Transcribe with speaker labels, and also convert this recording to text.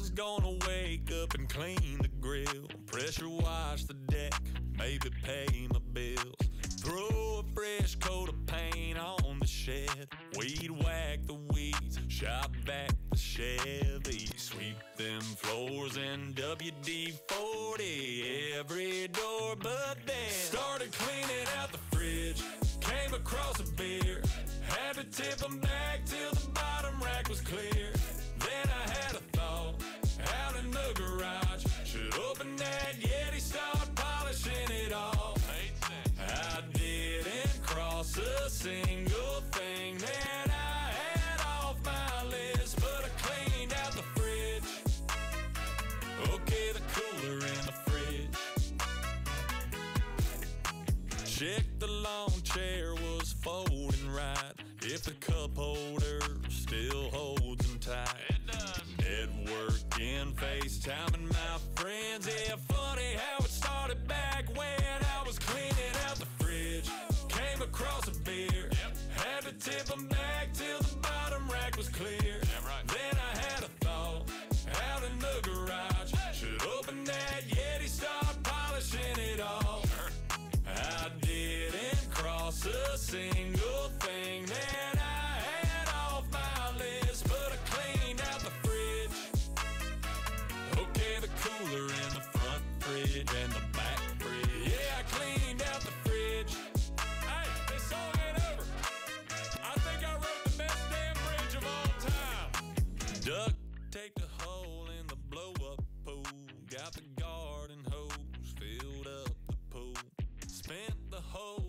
Speaker 1: was gonna wake up and clean the grill, pressure wash the deck, maybe pay my bills, throw a fresh coat of paint on the shed, weed whack the weeds, shop vac the Chevy, sweep them floors in WD-40, every door but then started cleaning out the fridge, came across a beer, had to tip them back till the bottom rack was clear. Then I had a thought, out in the garage, should open that Yeti, start polishing it off. I didn't cross a single thing that I had off my list, but I cleaned out the fridge, okay, the cooler in the fridge. Checked the lawn chair was folding right, if the cup holder still holds them tight. It does. Networking, FaceTiming my friends, yeah, funny how it started back when I was cleaning out the fridge. Came across a beer, had to tip them back till the bottom rack was clear. Right. Then I had a thought, out in the garage, should open that Yeti, start polishing it off. Sure. I didn't cross a single thing that I had off my list, but I cleaned out the fridge, okay, the cooler in the front fridge and the back fridge. Yeah, I cleaned out the fridge. Hey, this song ain't over. I think I wrote the best damn bridge of all time. Duct taped a hole in the blow-up pool, got the garden hose, filled up the pool, spent the whole